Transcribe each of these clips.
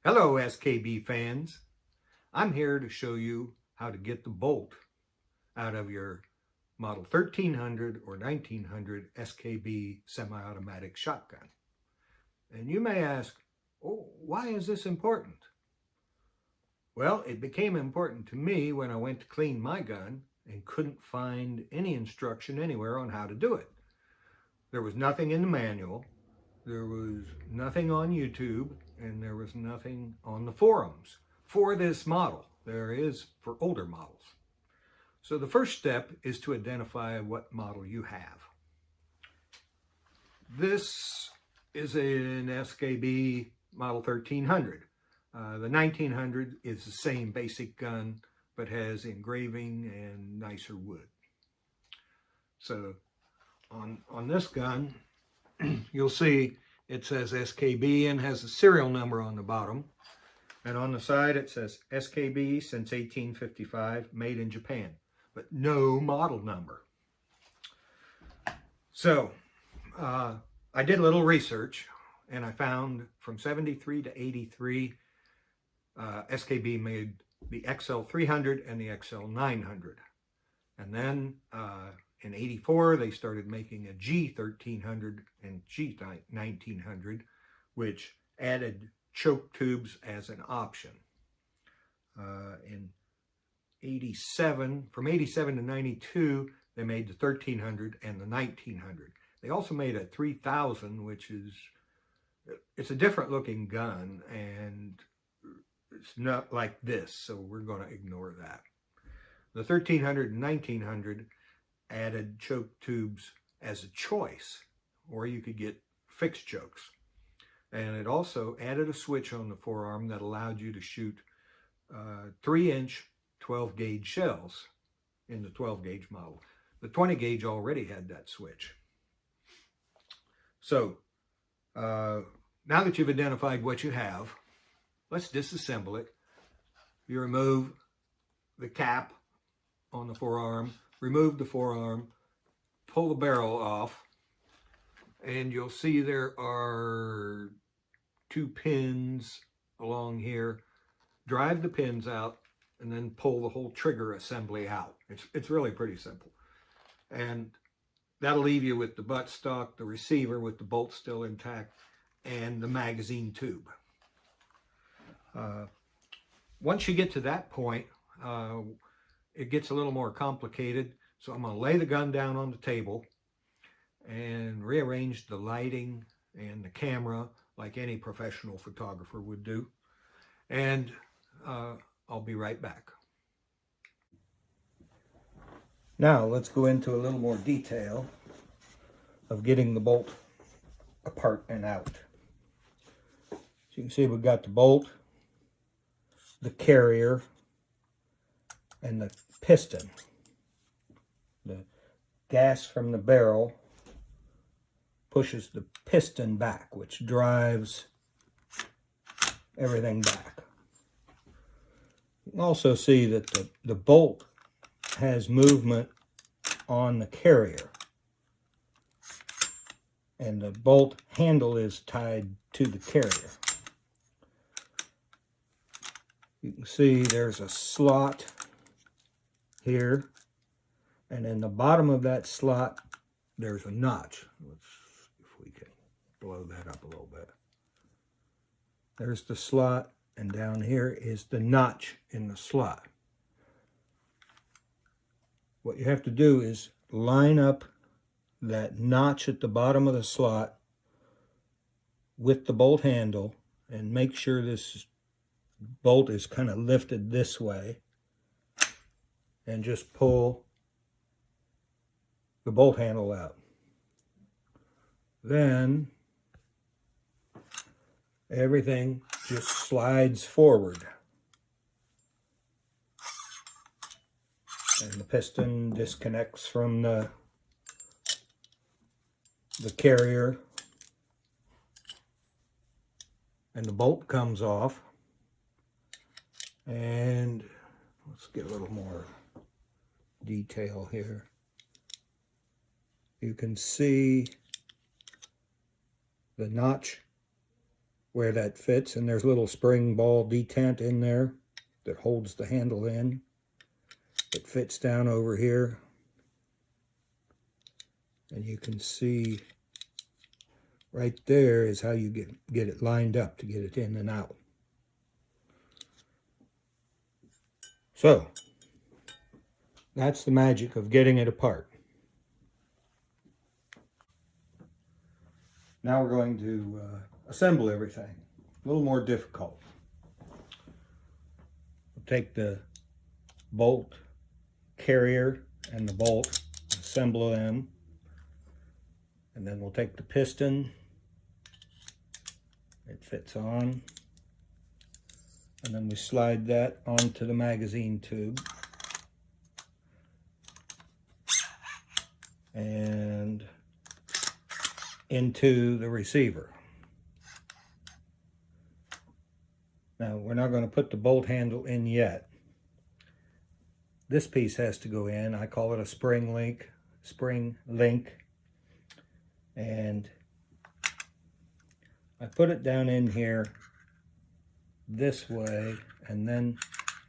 Hello SKB fans, I'm here to show you how to get the bolt out of your model 1300 or 1900 SKB semi-automatic shotgun. And you may ask, oh, why is this important? Well, it became important to me when I went to clean my gun and couldn't find any instruction anywhere on how to do it. There was nothing in the manual. There was nothing on YouTube, and there was nothing on the forums for this model. There is for older models. So the first step is to identify what model you have. This is an SKB model 1300. The 1900 is the same basic gun, but has engraving and nicer wood. So on this gun, you'll see it says SKB and has a serial number on the bottom. And on the side it says SKB since 1855, made in Japan, but no model number. So I did a little research and I found from 73 to 83, SKB made the XL300 and the XL900. And then in 84, they started making a G1300 and G1900, which added choke tubes as an option. In 87, from 87 to 92, they made the 1300 and the 1900. They also made a 3000, which it's a different looking gun, and it's not like this, so we're going to ignore that. The 1300 and 1900 added choke tubes as a choice, or you could get fixed chokes. And it also added a switch on the forearm that allowed you to shoot 3-inch 12-gauge shells in the 12-gauge model. The 20-gauge already had that switch. So now that you've identified what you have, let's disassemble it. You remove the cap on the forearm, remove the forearm, pull the barrel off, and you'll see there are 2 pins along here. Drive the pins out and then pull the whole trigger assembly out. It's really pretty simple. And that'll leave you with the buttstock, the receiver with the bolt still intact, and the magazine tube. Once you get to that point, it gets a little more complicated. So I'm going to lay the gun down on the table and rearrange the lighting and the camera like any professional photographer would do. And I'll be right back. Now let's go into a little more detail of getting the bolt apart and out. So you can see we've got the bolt, the carrier, and the piston. The gas from the barrel pushes the piston back, which drives everything back. You can also see that the bolt has movement on the carrier, and the bolt handle is tied to the carrier. You can see there's a slot here, and in the bottom of that slot there's a notch. Let's see if we can blow that up a little bit. There's the slot, and down here is the notch in the slot. What you have to do is line up that notch at the bottom of the slot with the bolt handle and make sure this bolt is kind of lifted this way, and just pull the bolt handle out. Then everything just slides forward, and the piston disconnects from the carrier, and the bolt comes off. And let's get a little more detail here. You can see the notch where that fits, and there's a little spring ball detent in there that holds the handle in. It fits down over here, and you can see right there is how you get it lined up to get it in and out. So that's the magic of getting it apart. Now we're going to assemble everything. A little more difficult. We'll take the bolt carrier and the bolt, assemble them, and then we'll take the piston. It fits on, and then we slide that onto the magazine tube, and into the receiver. Now we're not going to put the bolt handle in yet. This piece has to go in. I call it a spring link, and I put it down in here this way and then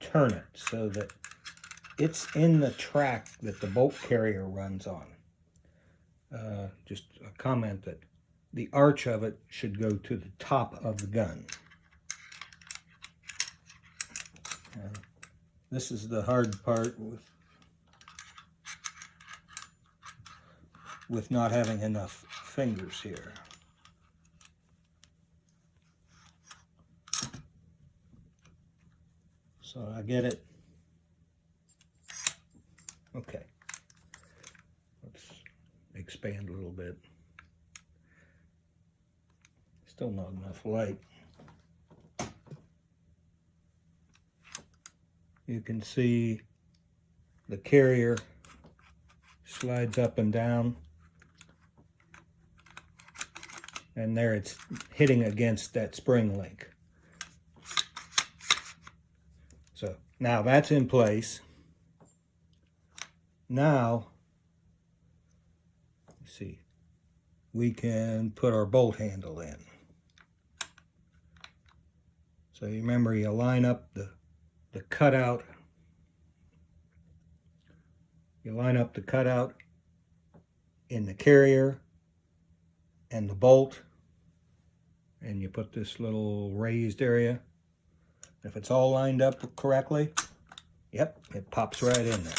turn it so that it's in the track that the bolt carrier runs on. Just a comment that the arch of it should go to the top of the gun. This is the hard part with not having enough fingers here. So I get it. Okay. Let's expand a little bit. Still not enough light. You can see the carrier slides up and down, and there it's hitting against that spring link. So now that's in place. Now, see, we can put our bolt handle in. So you remember, you line up the cutout. You line up the cutout in the carrier and the bolt, and you put this little raised area. If it's all lined up correctly, yep, it pops right in there.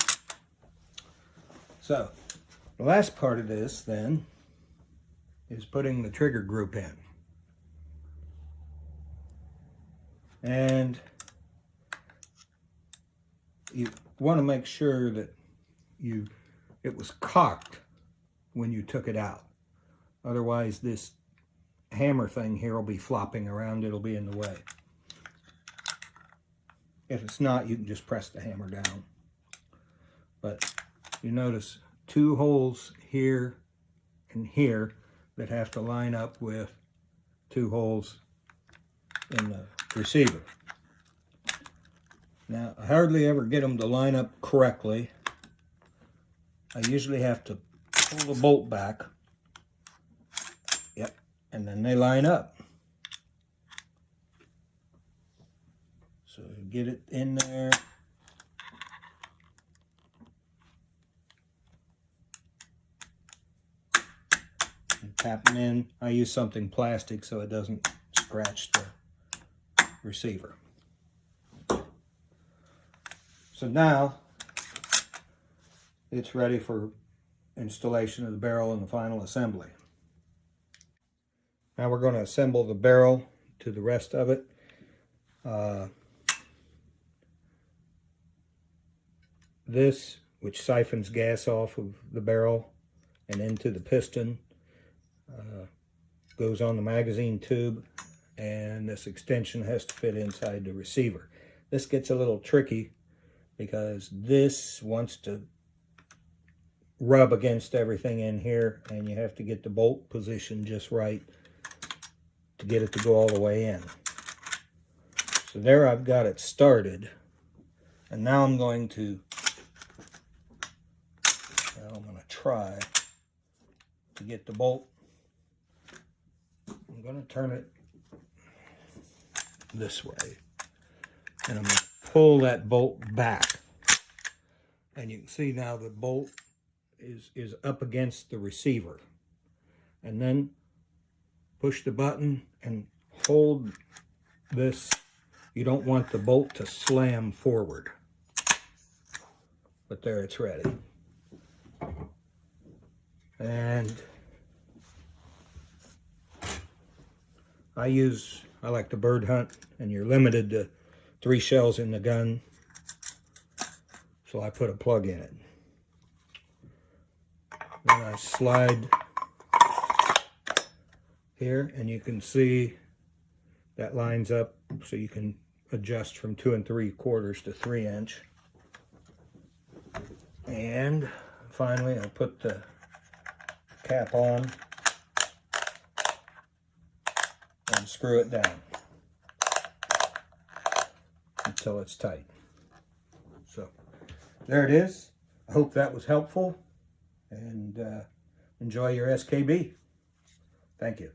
So the last part of this then is putting the trigger group in. And you want to make sure that it was cocked when you took it out. Otherwise, this hammer thing here will be flopping around. It'll be in the way. If it's not, you can just press the hammer down. But you notice two holes here and here that have to line up with two holes in the receiver. Now, I hardly ever get them to line up correctly. I usually have to pull the bolt back. Yep, and then they line up. So get it in there. And tap them in. I use something plastic so it doesn't scratch the receiver. So now it's ready for installation of the barrel and the final assembly. Now we're going to assemble the barrel to the rest of it. This, which siphons gas off of the barrel and into the piston, goes on the magazine tube, and this extension has to fit inside the receiver. This gets a little tricky because this wants to rub against everything in here, and you have to get the bolt position just right to get it to go all the way in. So there I've got it started, and now I'm going to try to get the bolt. I'm going to turn it this way. And I'm going to pull that bolt back. And you can see now the bolt is up against the receiver. And then push the button and hold this. You don't want the bolt to slam forward. But there, it's ready. And I like to bird hunt, and you're limited to 3 shells in the gun. So I put a plug in it. Then I slide here, and you can see that lines up, so you can adjust from 2 3/4 to 3-inch. And finally, I'll put the cap on and screw it down until it's tight. So there it is. I hope that was helpful, and enjoy your SKB. Thank you.